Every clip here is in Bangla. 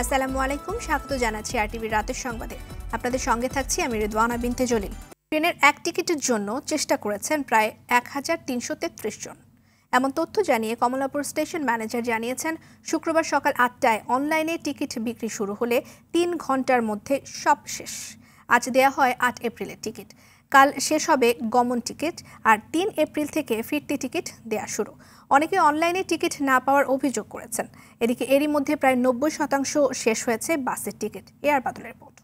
আসসালামু আলাইকুম, স্বাগত জানাচ্ছি আরটিভি রাতের সংবাদে। আপনাদের সঙ্গে থাকছি আমি রিদওয়ানা বিনতে জলিল। ট্রেনের এক টিকিটের জন্য চেষ্টা করেছেন প্রায় 1333 জন। এমন তথ্য জানিয়ে কমলাপুর স্টেশন ম্যানেজার জানিয়েছেন, শুক্রবার সকাল 8টায় অনলাইনে টিকিট বিক্রি শুরু হলে 3 ঘন্টার মধ্যে সব শেষ। আজ দেয়া হয় 8 এপ্রিলের টিকিট। কাল শেষ হবে গমন টিকিট, আর 3 এপ্রিল থেকে ফিরতি টিকিট দেয়া শুরু। অনেকে অনলাইনে টিকিট না পাওয়ার অভিযোগ করেছেন। এদিকে এরই মধ্যে প্রায় 90% শেষ হয়েছে বাসের টিকিট। এয়ার বাদলের রিপোর্ট।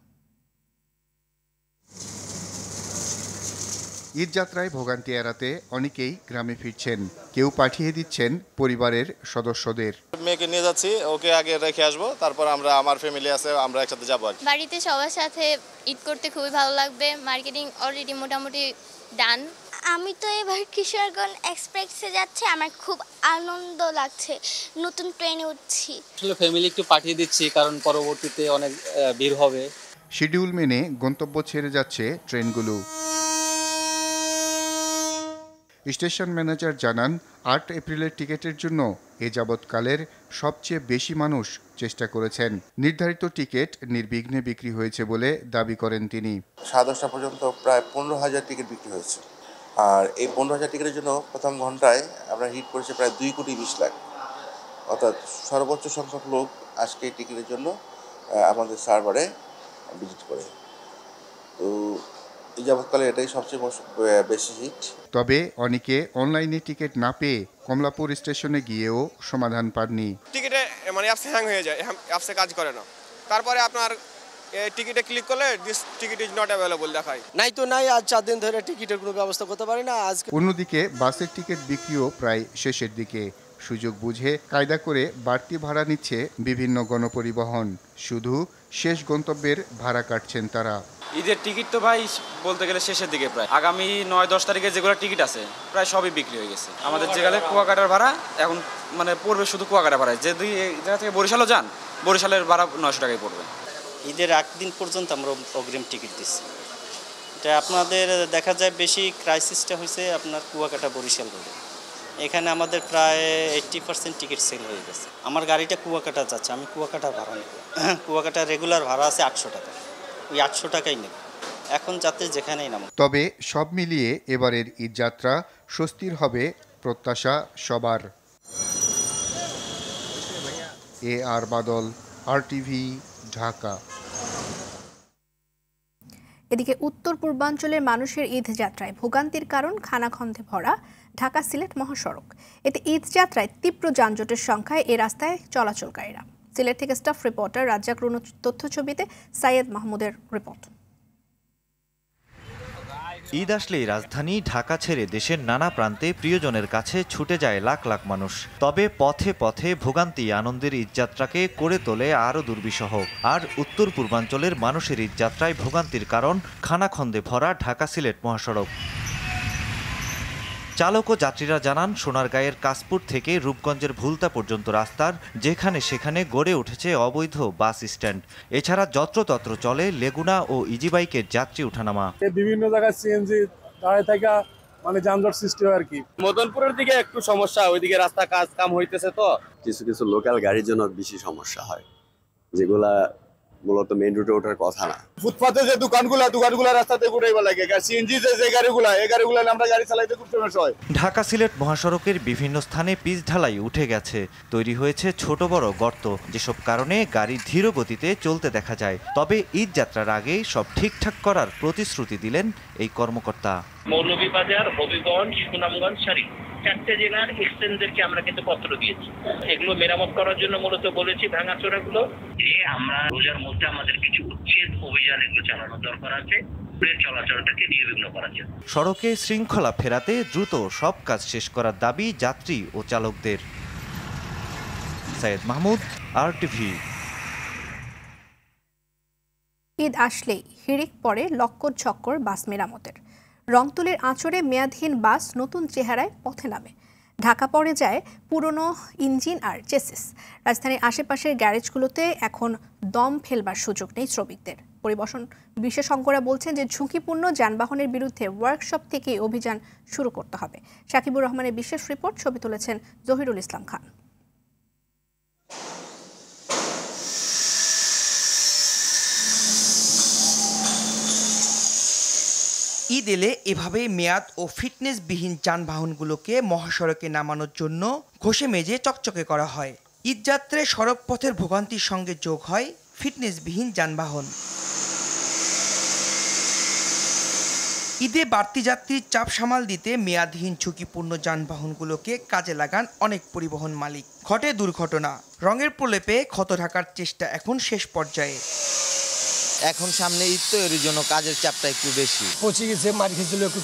ঈদযাত্রায় ভোগান্তি এড়াতে অনেকেই গ্রামে ফিরছেন, কেউ পাঠিয়ে দিচ্ছেন পরিবারের সদস্যদের। মেয়েকে নিয়ে যাচ্ছি, ওকে আগে রেখে আসবো, তারপর আমার ফ্যামিলি আছে, আমরা একসাথে যাবো। বাড়িতে সবার সাথে ঈদ করতে খুবই ভালো লাগবে। মার্কেটিং অলরেডি মোটামুটি ডান। আমি তো এবার কিশোরগঞ্জ এক্সপ্রেসে যাচ্ছি, আমার খুব আনন্দ লাগছে, নতুন ট্রেনে উঠছি। আসলে ফ্যামিলি একটু পাঠিয়ে দিচ্ছি, কারণ পরবর্তীতে অনেক ভিড় হবে। শিডিউল মেনে গন্তব্য ছেড়ে যাচ্ছে ট্রেনগুলো। স্টেশন ম্যানেজার জানান, 8 এপ্রিলের টিকিটের জন্য এ যাবৎকালের সবচেয়ে বেশি মানুষ চেষ্টা করেছেন। নির্ধারিত টিকিট নির্বিঘ্নে বিক্রি হয়েছে বলে দাবি করেন তিনি। 10:30 পর্যন্ত প্রায় 15,000 টিকিট বিক্রি হয়েছে, আর এই 15,000 টিকিটের জন্য প্রথম ঘন্টায় আমরা হিট করেছি প্রায় 2,20 লাখ। অর্থাৎ সর্বোচ্চ সংখ্যক লোক আজকে এই টিকিটের জন্য আমাদের সার্ভারে ভিজিট করে। তো এই যাবৎকালে এটাই সবচেয়ে বেশি হিট। তবে অনেকে অনলাইনে টিকিট না পেয়ে কমলাপুর স্টেশনে গিয়েও সমাধান পাননি। টিকিটে অ্যাপসে হ্যাং হয়ে যায়, অ্যাপসে কাজ করে না। তারপরে আপনার টিকিটে ক্লিক করলে this ticket is not available দেখায়। নাই আজ 4 দিন ধরে টিকিটের কোনো ব্যবস্থা করতে পারি না। আজকে অন্যদিকে বাসের টিকিট বিক্রিও প্রায় শেষের দিকে। সুযোগ বুঝে কায়দা করে বাড়তি ভাড়া নিচ্ছে বিভিন্ন গণপরিবহন। শুধু শেষ গন্তব্যের ভাড়া কাটছেন তারা। ঈদের টিকিট তো ভাই বলতে গেলে শেষের দিকে, প্রায় আগামী 9-10 তারিখে যেগুলো টিকিট আছে প্রায় সবই বিক্রি হয়ে গেছে। আমাদের যেখানে কুয়াকাটার ভাড়া এখন পড়বে শুধু কুয়াকাটা ভাড়ায়। যদি এই জায়গা থেকে বরিশালও যান, বরিশালের ভাড়া 900 টাকায় পড়বে। ঈদের একদিন পর্যন্ত আমরা অগ্রিম টিকিট দিচ্ছি। এটা আপনাদের দেখা যায় বেশি ক্রাইসিসটা হয়েছে আপনার কুয়াকাটা বরিশাল রোডে। এখানে আমাদের প্রায় 80% টিকিট সেল হয়ে গেছে। আমার গাড়িটা কুয়াকাটা যাচ্ছে, আমি কুয়াকাটা ভাড়া নেব। কুয়াকাটা রেগুলার ভাড়া আছে 800 টাকা, ওই 800 টাকাই নেব এখন যাতে যেখানেই নাম। তবে সব মিলিয়ে এবারের ঈদযাত্রা স্বস্তির হবে প্রত্যাশা সবার। এআর বাদল, আরটিভি, ঢাকা। এদিকে উত্তর পূর্বাঞ্চলের মানুষের ঈদযাত্রায় ভোগান্তির কারণ খানাখন্দে ভরা ঢাকা সিলেট মহাসড়ক। এতে ঈদযাত্রায় তীব্র যানজটের সংখ্যায় এ রাস্তায় চলাচলকারীরা। সিলেট থেকে স্টাফ রিপোর্টার রাজ্জাক রুনুর তথ্য ছবিতে সাইয়েদ মাহমুদের রিপোর্ট। ঈদ আসলেই রাজধানী ঢাকা ছেড়ে দেশের নানা প্রান্তে প্রিয়জনের কাছে ছুটে যায় লাখ লাখ মানুষ। তবে পথে পথে ভোগান্তি আনন্দের ঈদযাত্রাকে করে তোলে আরও দুর্বিষহ। আর উত্তর পূর্বাঞ্চলের মানুষের ঈদযাত্রায় ভোগান্তির কারণ খানাখন্দে ভরা ঢাকা সিলেট মহাসড়ক। চালক ও যাত্রীরা জানান, সোনারগাঁয়ের কাশপুর থেকে রূপগঞ্জের ভুলতা পর্যন্ত রাস্তার যেখানে সেখানে গড়ে উঠেছে অবৈধ বাস স্ট্যান্ড। এছাড়া যত্রতত্র চলে লেগুনা ও ইজিবাইকের যাত্রী উঠানামা। বিভিন্ন জায়গায় সিএনজি দাঁড়ায় থাকা যানজট সৃষ্টি হয় আর কি। মদনপুরের দিকে একটু সমস্যা, ওইদিকে রাস্তা কাম হইতেছে, তো কিছু লোকাল গাড়ির জন্য বেশি সমস্যা হয়, যেগুলা মূলত মেইন রুটে ওঠার কথা না। ফুটপাতে যে দোকানগুলো রাস্তাতে ঘুরাইবা লাগে, সিএনজি যে গাড়িগুলো আমরা গাড়ি চালাইতে খুব সমস্যা হয়। ঢাকা সিলেট মহাসড়কের বিভিন্ন স্থানে পিচ ঢালাই উঠে গেছে, তৈরি হয়েছে ছোট বড় গর্ত, যেসব কারণে গাড়ি ধীর গতিতে চলতে দেখা যায়। তবে ঈদ যাত্রার আগে সব ঠিকঠাক করার প্রতিশ্রুতি দিলেন এই কর্মকর্তা। মৌলভীবাজার, হবিগঞ্জ, সুনামগঞ্জ, সারি 4টে জেলার এক্সচেঞ্জদেরকে আমরা কিন্তু পত্র দিয়েছি। এগুলো মেরামত করার জন্য মূলত বলেছি ভাঙাচোরাগুলো। আমরা রোজার মধ্যে আমাদের কিছু উচ্ছেদ অভিযান এগুলো চালানোর দরকার আছে, চলাচলটাকে নির্বিঘ্ন করার জন্য। সড়কে শৃঙ্খলা ফেরাতে দ্রুত সব কাজ শেষ করার দাবি যাত্রী ও চালকদের। সাইয়েদ মাহমুদ, আরটিভি। ঈদ আসলেই হিড়িক পড়ে লক্কর ছক্কর বাস মেরামতের। রংতুলির আঁচড়ে মেয়াদহীন বাস নতুন চেহারায় পথে নামে। ঢাকা পড়ে যায় পুরনো ইঞ্জিন আর চেসিস। রাজধানীর আশেপাশের গ্যারেজগুলোতে এখন দম ফেলবার সুযোগ নেই শ্রমিকদের। পরিবহন বিশেষজ্ঞরা বলছেন যে ঝুঁকিপূর্ণ যানবাহনের বিরুদ্ধে ওয়ার্কশপ থেকেই অভিযান শুরু করতে হবে। শাকিবুর রহমানের বিশেষ রিপোর্ট, ছবি তুলেছেন জহিরুল ইসলাম খান। ঈদ এলে এভাবে মেয়াদ ও ফিটনেসবিহীন যানবাহনগুলোকে মহাসড়কে নামানোর জন্য ঘষে মেজে চকচকে করা হয়। ঈদযাত্রায় সড়ক পথের ভোগান্তির সঙ্গে যোগ হয় ফিটনেসবিহীন যানবাহন। ঈদে বাড়তি যাত্রীর চাপ সামাল দিতে মেয়াদহীন ঝুঁকিপূর্ণ যানবাহনগুলোকে কাজে লাগান অনেক পরিবহন মালিক। ঘটে দুর্ঘটনা, রঙের প্রলেপে ক্ষত ঢাকার চেষ্টা এখন শেষ পর্যায়ে। এখন সামনে ঈদ তো এর জন্য কাজের চাপটা একটু বেশি। পচে গেছে, মার খেয়েছিল একটু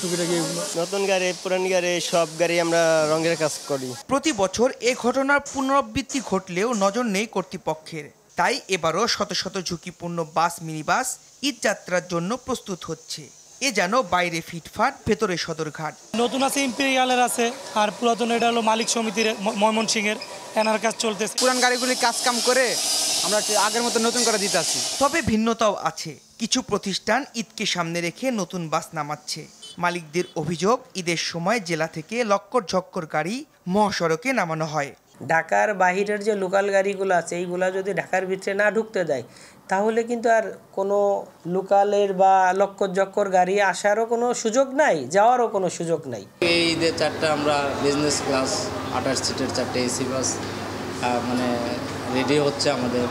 নতুন গাড়ি পুরান গাড়ি সব গাড়ি আমরা রঙের কাজ করি। প্রতি বছর এ ঘটনার পুনরাবৃত্তি ঘটলেও নজর নেই কর্তৃপক্ষের। তাই এবারও শত শত ঝুঁকিপূর্ণ বাস মিনিবাস ঈদযাত্রার জন্য প্রস্তুত হচ্ছে। এ যেন বাইরে ফিটফাট, ভেতরে সদরঘাট। নতুন আছে ইম্পেরিয়ালের আছে, আর পুরাতন এটা হলো মালিক সমিতির ময়মনসিংহের, এনার কাজ চলতেছে। পুরান গাড়িগুলি কাজ কাম করে আমরা আগের মতো নতুন করে দিতে আসছি। তবে ভিন্নতাও আছে, কিছু প্রতিষ্ঠান ঈদকে সামনে রেখে নতুন বাস নামাচ্ছে। মালিকদের অভিযোগ, ঈদের সময় জেলা থেকে লক্কর ঝক্কর গাড়ি মহাসড়কে নামানো হয়। ঢাকার বাহিরের যে লোকাল গাড়িগুলো আছে এইগুলা যদি ঢাকার ভিতরে না ঢুকতে দেয় তাহলে কিন্তু আর কোনো লোকালের বা লক্কর জক্কর গাড়ি আসারও কোনো সুযোগ নাই, যাওয়ারও কোনো সুযোগ নাই। এই ঈদের 4টা আমরা বিজনেস ক্লাস 28 সিটের 4টে এসি বাস মানে রেডি হচ্ছে আমাদের।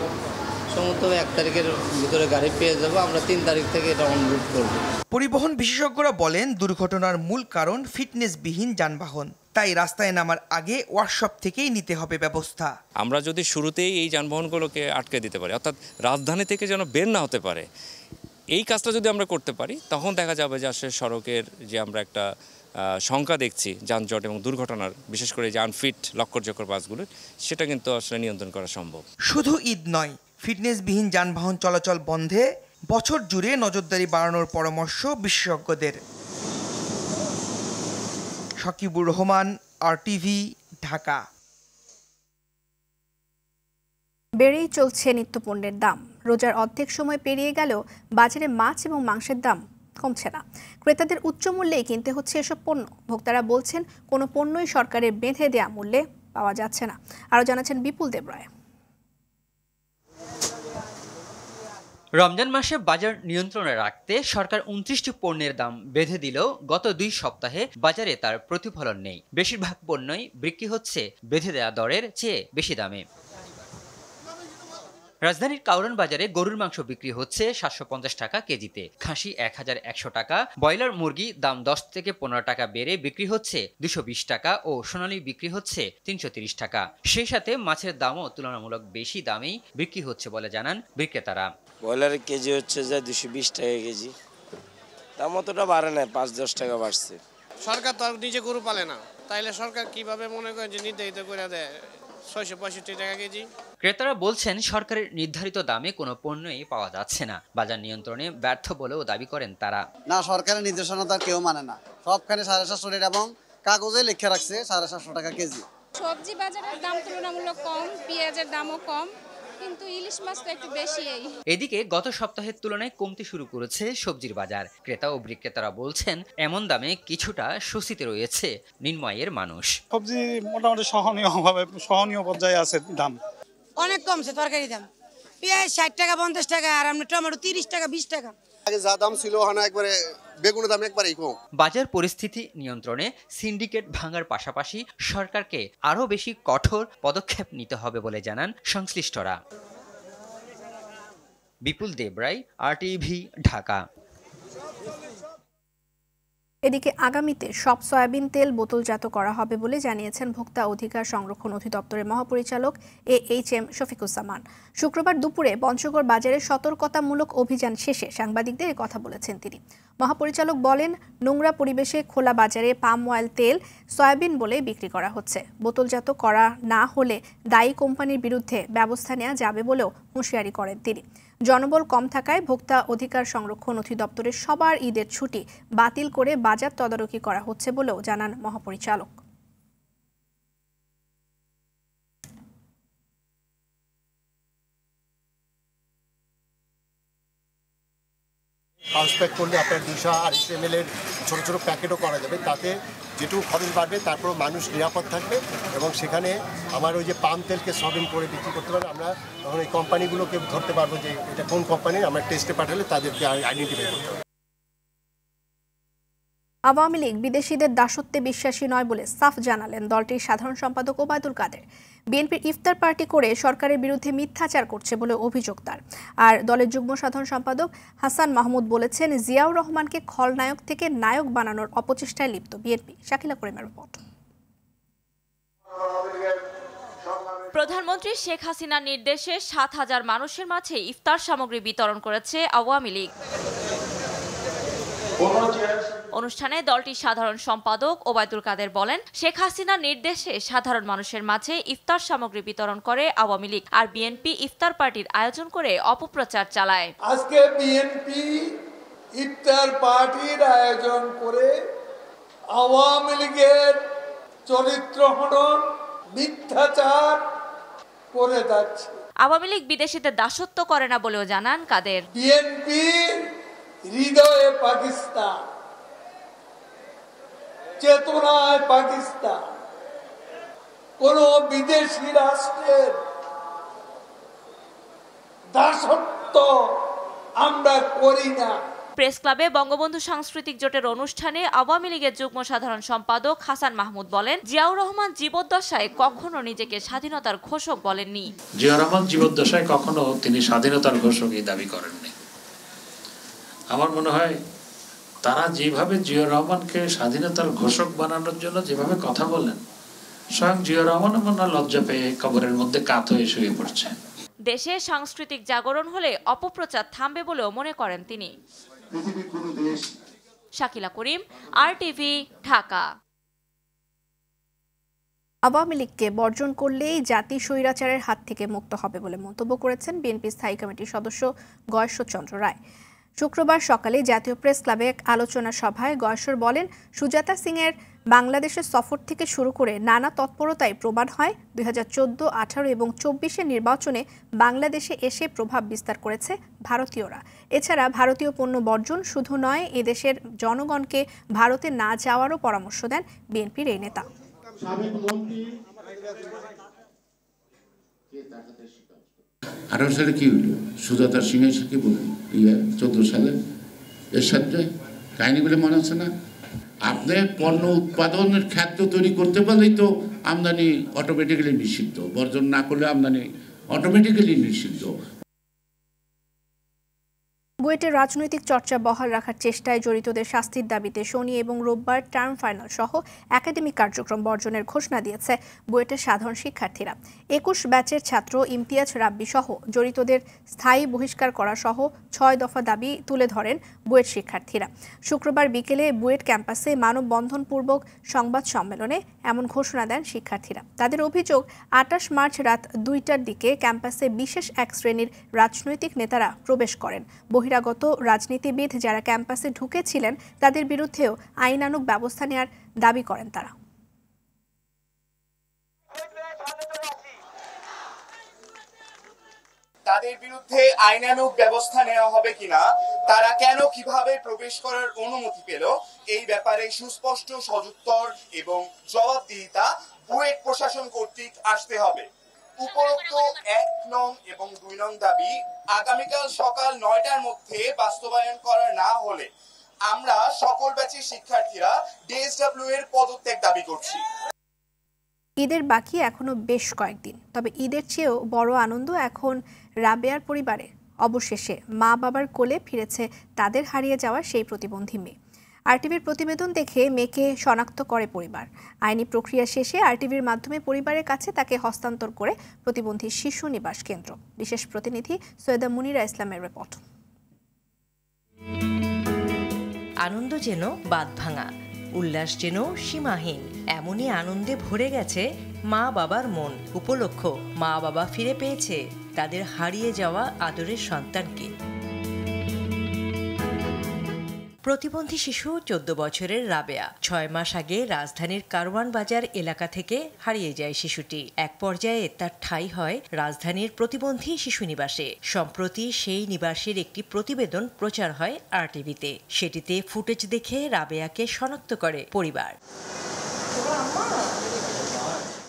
সমস্ত 1 তারিখের ভিতরে গাড়ি পেয়ে যাবো, আমরা 3 তারিখ থেকে এটা অনরুট করব। পরিবহন বিশেষজ্ঞরা বলেন, দুর্ঘটনার মূল কারণ ফিটনেসবিহীন যানবাহন। তাই রাস্তায় নামার আগে ওয়ার্কশপ থেকেই নিতে হবে ব্যবস্থা। আমরা যদি শুরুতেই এই যানবাহনগুলোকে আটকে দিতে পারি, অর্থাৎ রাজধানী থেকে যেন বের না হতে পারে, এই কাজটা যদি আমরা করতে পারি, তখন দেখা যাবে যে আসলে সড়কের যে আমরা একটা সংখ্যা দেখছি যানজট এবং দুর্ঘটনার, বিশেষ করে যে আনফিট লক্কর জক্কর বাসগুলোর, সেটা কিন্তু আসলে নিয়ন্ত্রণ করা সম্ভব। শুধু ঈদ নয়, ফিটনেসবিহীন যানবাহন চলাচল বন্ধে বছর জুড়ে নজরদারি বাড়ানোর পরামর্শ বিশেষজ্ঞদের। সাকিবুর রহমান, RTV, ঢাকা। বেড়েই চলছে নিত্যপণ্যের দাম। রোজার অর্ধেক সময় পেরিয়ে গেলেও বাজারে মাছ এবং মাংসের দাম কমছে না। ক্রেতাদের উচ্চ মূল্যেই কিনতে হচ্ছে এসব পণ্য। ভোক্তারা বলছেন, কোনো পণ্যই সরকারের বেঁধে দেয়া মূল্যে পাওয়া যাচ্ছে না। আরও জানাচ্ছেন বিপুল দেবরায়। রমজান মাসে বাজার নিয়ন্ত্রণে রাখতে সরকার 29টি পণ্যের দাম বেঁধে দিলেও গত 2 সপ্তাহে বাজারে তার প্রতিফলন নেই। বেশিরভাগ পণ্যই বিক্রি হচ্ছে বেঁধে দেওয়া দরের চেয়ে বেশি দামে। রাজধানীর কাউরান বাজারে গরুর মাংস বিক্রি হচ্ছে 750 টাকা কেজিতে, খাসি 1100 টাকা, ব্রয়লার মুরগি দাম 10 থেকে 15 টাকা বেড়ে বিক্রি হচ্ছে 220 টাকা ও সোনালী বিক্রি হচ্ছে 330 টাকা। সেই সাথে মাছের দামও তুলনামূলক বেশি দামেই বিক্রি হচ্ছে বলে জানান বিক্রেতারা। ব্রয়লারের কেজি হচ্ছে যে 220 টাকা কেজি, দাম অতটা বাড়ে না, 5-10 টাকা বাড়ছে। সরকার তো আর নিজে গরু পালে না, তাইলে সরকার কিভাবে মনে করেন যে নির্ধারিত করে দেয় 665 টাকা কেজি। ক্রেতারা বলছেন, সরকারের নির্ধারিত দামে কোনো পণ্যই পাওয়া যাচ্ছে না। বাজার নিয়ন্ত্রণে ব্যর্থ বলেও দাবি করেন তারা। না, সরকারের নির্দেশনা তার কেউ মানে না। সবখানে 750 টাকা এবং কাগজে লিখে রাখছে 750 টাকা কেজি। সবজি বাজারের দাম তুলনামূলক কম, পেঁয়াজের দামও কম, কিন্তু ইলিশ মাছ তো একটু বেশি। এদিকে গত সপ্তাহের তুলনায় কমতে শুরু করেছে সবজির বাজার। ক্রেতা ও বিক্রেতারা বলছেন, এমন দামে কিছুটা স্বস্তিতে রয়েছে নিম্নআয়ের মানুষ। সবজি মোটামুটি সহনীয় পর্যায়ে আছে দাম। অনেক কমছে তরকারি দাম, পেঁয়াজ 60 টাকা 50 টাকা, আর আমরা টমেটো 30 টাকা 20 টাকা। আগে যা দাম ছিল ওখানে একবারে বেগুনের দাম একবারেই কম। বাজার পরিস্থিতি নিয়ন্ত্রণে সিন্ডিকেট ভাঙার পাশাপাশি সরকারকে আরও বেশি কঠোর পদক্ষেপ নিতে হবে বলে জানান সংশ্লিষ্টরা। বিপুল দেবরায়, RTV, ঢাকা। এদিকে আগামীতে সব সয়াবিন তেল বোতলজাত করা হবে বলে জানিয়েছেন ভোক্তা অধিকার সংরক্ষণ অধিদপ্তরের মহাপরিচালক AHM শফিকুজ্জামান। শুক্রবার দুপুরে পঞ্চগড় বাজারে সতর্কতামূলক অভিযান শেষে সাংবাদিকদের কথা বলেছেন তিনি। মহাপরিচালক বলেন, নোংরা পরিবেশে খোলা বাজারে পাম অয়েল তেল সয়াবিন বলে বিক্রি করা হচ্ছে। বোতলজাত করা না হলে দায়ী কোম্পানির বিরুদ্ধে ব্যবস্থা নেওয়া যাবে বলেও হুঁশিয়ারি করেন তিনি। জনবল কম থাকায় ভোক্তা অধিকার সংরক্ষণ অধিদপ্তরের সবার ঈদের ছুটি বাতিল করে বাজার তদারকি করা হচ্ছে বলেও জানান মহাপরিচালক। পাউচ প্যাক করলে আপনার 200-250 ml এর ছোটো ছোটো প্যাকেটও করা যাবে, তাতে যেটুকু খরচ বাড়বে তারপর মানুষ নিরাপদ থাকবে এবং সেখানে আমার ওই যে পাম তেলকে সয়াবিন করে বিক্রি করতে পারবে। আমরা তখন এই কোম্পানিগুলোকে ধরতে পারবো যে এটা কোন কোম্পানির, আমরা টেস্টে পাঠালে তাদেরকে আইডেন্টিফাই করতে হবে। আওয়ামী লীগ বিদেশিদের দাসত্বে বিশ্বাসী নয় বলে সাফ জানালেন দলটির সাধারণ সম্পাদক ওবায়দুল কাদের। বিএনপির ইফতার পার্টি করে সরকারের বিরুদ্ধে মিথ্যাচার করছে বলে অভিযোগ তার। আর দলের যুগ্ম সাধারণ সম্পাদক হাসান মাহমুদ বলেছেন, জিয়াউর রহমানকে খলনায়ক থেকে নায়ক বানানোর অপচেষ্টায় লিপ্ত বিএনপি। শাকিলা করিমের রিপোর্ট। প্রধানমন্ত্রী শেখ হাসিনার নির্দেশে ৭,০০০ মানুষের মাঝে ইফতার সামগ্রী বিতরণ করেছে আওয়ামী লীগ। অনুষ্ঠানে দলটির সাধারণ সম্পাদক ওবায়দুল কাদের বলেন, শেখ হাসিনার নির্দেশে সাধারণ মানুষের মাঝে ইফতার সামগ্রী বিতরণ করে আওয়ামী লীগ, আর বিএনপি ইফতার পার্টির আয়োজন করে অপপ্রচার চালায়। আজকে বিএনপি ইফতার পার্টির আয়োজন করে আওয়ামী লীগের চরিত্র হনন, মিথ্যাচার করে যাচ্ছে। আওয়ামী লীগ বিদেশিদের দাসত্ব করে না বলেও জানান কাদের। বিএনপি হৃদয়ে পাকিস্তান, চেতনায় পাকিস্তান, কোন বিদেশি রাষ্ট্রের দাসত্ব আমরা করি না। প্রেস ক্লাবে বঙ্গবন্ধু সাংস্কৃতিক জোটের অনুষ্ঠানে আওয়ামী লীগের যুগ্ম সাধারণ সম্পাদক হাসান মাহমুদ বলেন, জিয়াউর রহমান জীবদ্দশায় কখনো নিজেকে স্বাধীনতার ঘোষক বলেননি। জিয়াউর রহমান জীবদ্দশায় কখনো তিনি স্বাধীনতার ঘোষকই দাবি করেননি। আমার মনে হয় তারা যেভাবে জিয়াউর রহমানকে স্বাধীনতার ঘোষক বানানোর জন্য যেভাবে কথা বলেন, স্বয়ং জিয়াউর রহমান মনে লজ্জা পেয়ে কবরের মধ্যে কাত হয়ে শুয়ে পড়ছেন। দেশে সাংস্কৃতিক জাগরণ হলে অপপ্রচার থামবে বলেও মনে করেন তিনি। শাকিলা করিম, RTV, ঢাকা। আওয়ামী লীগকে বর্জন করলেই জাতি স্বৈরাচারের হাত থেকে মুক্ত হবে বলে মন্তব্য করেছেন বিএনপি স্থায়ী কমিটির সদস্য গয়েশ্বরচন্দ্র রায়। শুক্রবার সকালে জাতীয় প্রেস ক্লাবে এক আলোচনা সভায় গয়েশ্বর বলেন, সুজাতা সিংয়ের বাংলাদেশের সফর থেকে শুরু করে নানা তৎপরতায় প্রমাণ হয় 2014, 18 এবং 24 নির্বাচনে বাংলাদেশে এসে প্রভাব বিস্তার করেছে ভারতীয়রা। এছাড়া ভারতীয় পণ্য বর্জন শুধু নয়, এদেশের জনগণকে ভারতে না যাওয়ারও পরামর্শ দেন বিএনপির এই নেতা। 18 সালে কি হইল? সুজাতা সিং এর সাথে বললেন 14 সালে এর সাথে কাহিনীগুলো মনে আছে না? আপনি পণ্য উৎপাদনের খাদ্য তৈরি করতে পারলেই তো আমদানি অটোমেটিক্যালি নিষিদ্ধ, বর্জন না করলে আমদানি অটোমেটিক্যালি নিষিদ্ধ। বুয়েটের রাজনৈতিক চর্চা বহাল রাখার চেষ্টায় জড়িতদের শাস্তির দাবিতে শনি এবং রোববার টার্ম ফাইনাল সহ একাডেমিক কার্যক্রম বর্জনের ঘোষণা দিয়েছে বুয়েটের সাধারণ শিক্ষার্থীরা। 21 ব্যাচের ছাত্র ইমতিয়াজ রাব্বি সহ জড়িতদের স্থায়ী বহিষ্কার করা সহ 6 দফা দাবি তুলে ধরেন বুয়েট শিক্ষার্থীরা। শুক্রবার বিকেলে বুয়েট ক্যাম্পাসে মানববন্ধনপূর্বক সংবাদ সম্মেলনে এমন ঘোষণা দেন শিক্ষার্থীরা। তাদের অভিযোগ, 28 মার্চ রাত 2টার দিকে ক্যাম্পাসে বিশেষ এক শ্রেণীর রাজনৈতিক নেতারা প্রবেশ করেন। বহিরাগত রাজনীতিবিদ যারা ক্যাম্পাসে ঢুকেছিলেন তাদের বিরুদ্ধেও আইনানুগ ব্যবস্থা নেওয়ার দাবি করেন তারা। তাদের বিরুদ্ধে আইনানুগ ব্যবস্থা নেওয়া হবে কিনা, তারা কেন কিভাবে প্রবেশ করার অনুমতি পেল, এই ব্যাপারে সুস্পষ্ট সদুত্তর এবং জবাবদিহিতা বুয়েট প্রশাসন কর্তৃক আসতে হবে। উপরোক্ত 1 নং এবং 2 নং দাবি আগামীকাল সকাল 9টার মধ্যে বাস্তবায়ন করা না হলে আমরা সকল ব্যাচের শিক্ষার্থীরা DSW এর পদত্যাগ দাবি করছি। ঈদের বাকি এখনো বেশ কয়েকদিন, তবে ঈদের চেয়েও বড় আনন্দ এখন রাবেয়ার পরিবারে। অবশেষে মা বাবার কোলে ফিরেছে তাদের হারিয়ে যাওয়া সেই প্রতিবন্ধী মেয়ে। আরটিভির প্রতিবেদন দেখে মেয়েকে শনাক্ত করে পরিবার। আইনি প্রক্রিয়া শেষে আরটিভির মাধ্যমে পরিবারের কাছে তাকে হস্তান্তর করে প্রতিবন্ধী শিশু নিবাস কেন্দ্র। বিশেষ প্রতিনিধি সৈয়দা মুনিরা ইসলামের রিপোর্ট। আনন্দ যেন বাঁধ ভাঙা, উল্লাস যেন সীমাহীন, এমনই আনন্দে ভরে গেছে মা বাবার মন। উপলক্ষ, মা বাবা ফিরে পেয়েছে তাদের হারিয়ে যাওয়া আদরের সন্তানকে। প্রতিবন্ধী শিশু 14 বছরের রাবেয়া 6 মাস আগে রাজধানীর কারওয়ান বাজার এলাকা থেকে হারিয়ে যায় শিশুটি। এক পর্যায়ে তার ঠাঁই হয় রাজধানীর প্রতিবন্ধী শিশু নিবাসে। সম্প্রতি সেই নিবাসের একটি প্রতিবেদন প্রচার হয় আরটিভিতে। সেটিতে ফুটেজ দেখে রাবেয়াকে শনাক্ত করে পরিবার।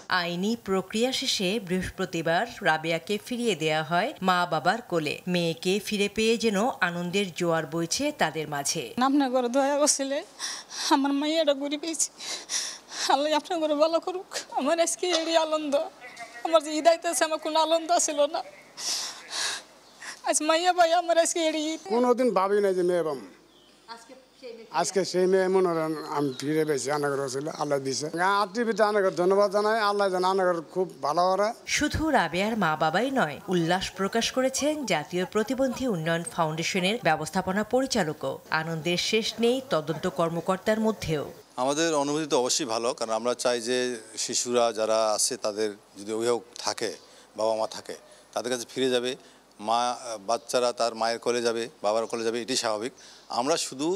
আইনি প্রক্রিয়া শেষে বৃহস্পতিবার রাবেয়াকে ফিরিয়ে দেয়া হয় মা বাবার কোলে। মেয়েকে ফিরে পেয়ে যেন আনন্দের জোয়ার বইছে তাদের মাঝে। আপনার ঘরে দয়া করছিলে আমার মাইয়াটা ঘুরে পেয়েছি, আল্লাহ আপনার ঘরে ভালো করুক। আমার আজকে এরই আনন্দ, আমার যে ঈদ আইতেছে আমার কোনো আনন্দ ছিল না। আজ মাইয়া ভাই আমার আজকে এরই কোনোদিন ভাবি নাই যে মেয়ে বাম, আজকে সেই মেয়ে মনে করেন আমি ফিরে পেয়েছি। আনাগর ছিল আল্লাহ দিছে, আত্মীয়তা আনাগর ধন্যবাদ জানাই, আল্লাহ যেন আনাগর খুব ভালো করে। শুধু রাবেয়ার মা বাবাই নয়, উল্লাস প্রকাশ করেছেন জাতীয় প্রতিবন্ধী উন্নয়ন ফাউন্ডেশনের ব্যবস্থাপনা পরিচালকও। আনন্দের শেষ নেই তদন্ত কর্মকর্তার মধ্যেও। আমাদের অনুভূতি তো অবশ্যই ভালো, কারণ আমরা চাই যে শিশুরা যারা আছে তাদের যদি অভিভাবক থাকে, বাবা মা থাকে, তাদের কাছে ফিরে যাবে। বাচ্চারা তার মায়ের কোলে যাবে, বাবার কোলে যাবে, এটি স্বাভাবিক। আমরা শুধু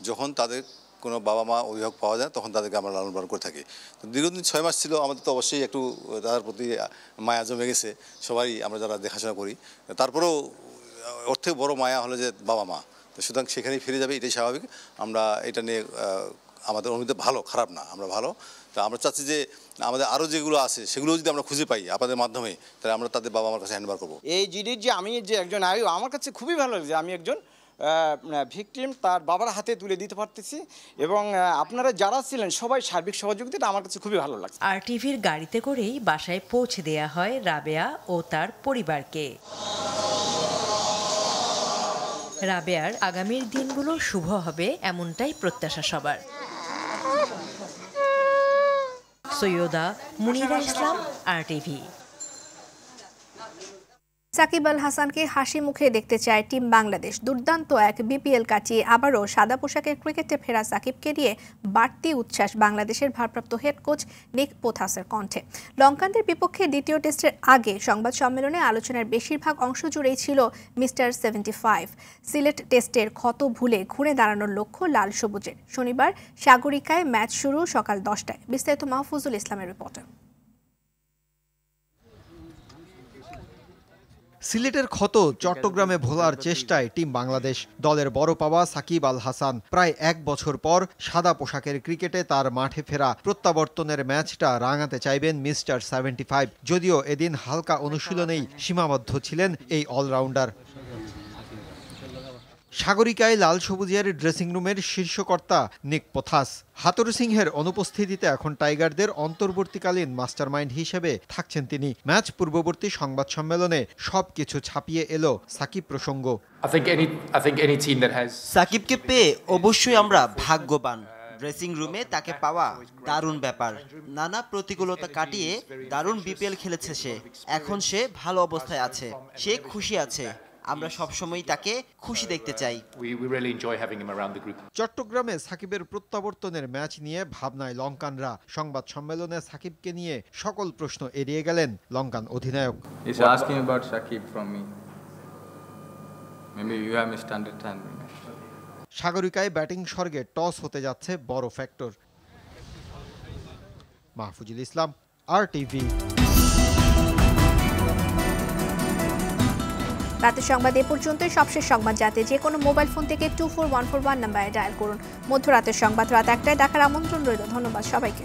যখন তাদের কোনো বাবা মা অভিভাবক পাওয়া যায় তখন তাদেরকে আমরা লালন পালন করে থাকি। তো দীর্ঘদিন 6 মাস ছিল, আমাদের তো অবশ্যই একটু তাদের প্রতি মায়া জমে গেছে সবাই, আমরা যারা দেখাশোনা করি। তারপরেও ওর থেকে বড় মায়া হলো যে বাবা মা, তো সুতরাং সেখানেই ফিরে যাবে, এটাই স্বাভাবিক। আমরা এটা নিয়ে আমাদের অনুভূতি ভালো, খারাপ না, আমরা ভালো। তো আমরা চাচ্ছি যে আমাদের আরও যেগুলো আছে সেগুলো যদি আমরা খুঁজে পাই আপনাদের মাধ্যমে, তাহলে আমরা তাদের বাবা মার কাছে হ্যান্ডওভার করবো। এই জিনিস যে আমি যে একজন আয়ু, আমার কাছে খুবই ভালো লাগছে। আমি একজন ভিকটিম তার বাবার হাতে তুলে দিতে পারতেছি, এবং আপনারা যারা ছিলেন সবাই সার্বিক সহযোগিতা আমার কাছে খুবই ভালো লাগছে। আরটিভির গাড়িতে করেই বাসায় পৌঁছে দেয়া হয় রাবেয়া ও তার পরিবারকে। রাবেয়ার আগামীর দিনগুলো শুভ হবে এমনটাই প্রত্যাশা সবার। সৈয়দা মুনিরা ইসলাম, আরটিভি। সাকিব আল হাসানকে হাসি মুখে দেখতে চায় টিম বাংলাদেশ। দুর্দান্ত এক বিপিএল কাটিয়ে আবারও সাদা পোশাকের ক্রিকেটে ফেরা সাকিবকে নিয়ে বাড়তি উচ্ছ্বাস বাংলাদেশের ভারপ্রাপ্ত হেড কোচ নিক পোথাসের কণ্ঠে। লঙ্কানদের বিপক্ষে দ্বিতীয় টেস্টের আগে সংবাদ সম্মেলনে আলোচনার বেশিরভাগ অংশ জুড়েই ছিল মিস্টার 75। সিলেট টেস্টের ক্ষত ভুলে ঘুরে দাঁড়ানোর লক্ষ্য লাল সবুজের। শনিবার সাগরিকায় ম্যাচ শুরু সকাল 10টায়। বিস্তারিত মাহফুজুল ইসলামের রিপোর্টে। সিলেটের ক্ষত চট্টগ্রামে ভোলার চেষ্টায় টিম বাংলাদেশ। দলের বড় পাওয়া সাকিব আল হাসান প্রায় 1 বছর পর সাদা পোশাকের ক্রিকেটে তার মাঠে ফেরা। প্রত্যাবর্তনের ম্যাচটা রাঙাতে চাইবেন মিস্টার 75, যদিও এদিন হালকা অনুশীলনেই সীমাবদ্ধ ছিলেন এই অলরাউন্ডার। সাগরিকায় লাল সবুজের ড্রেসিং রুমের শীর্ষকর্তা নিক পোথাস। হাতুড়ু সিংহের অনুপস্থিতিতে এখন টাইগারদের অন্তর্বর্তীকালীন মাস্টারমাইন্ড হিসেবে থাকছেন তিনি। ম্যাচ পূর্ববর্তী সংবাদ সম্মেলনে সবকিছু ছাপিয়ে এলো সাকিব প্রসঙ্গ। সাকিবকে পেয়ে অবশ্যই আমরা ভাগ্যবান। ড্রেসিং রুমে তাকে পাওয়া দারুণ ব্যাপার। নানা প্রতিকূলতা কাটিয়ে দারুণ বিপিএল খেলেছে সে। এখন সে ভালো অবস্থায় আছে, সে খুশি আছে। আমরা সবসময় তাকে খুশি দেখতে চাই। চট্টগ্রামে সাকিবের প্রত্যাবর্তনের ম্যাচ নিয়ে ভাবনায় লঙ্কানরা। সংবাদ সম্মেলনে সাকিবকে নিয়ে সকল প্রশ্ন এড়িয়ে গেলেন লঙ্কান অধিনায়ক। সাগরিকায় ব্যাটিং স্বর্গে টস হতে যাচ্ছে বড় ফ্যাক্টর। মাহফুজুল ইসলাম, আরটিভি। রাতের সংবাদ এ পর্যন্তই। সবশেষ সংবাদ জানতে যে কোনো মোবাইল ফোন থেকে 24141 নাম্বারে ডায়াল করুন। মধ্যরাতের সংবাদ রাত 1টায় দেখার আমন্ত্রণ রইল। ধন্যবাদ সবাইকে।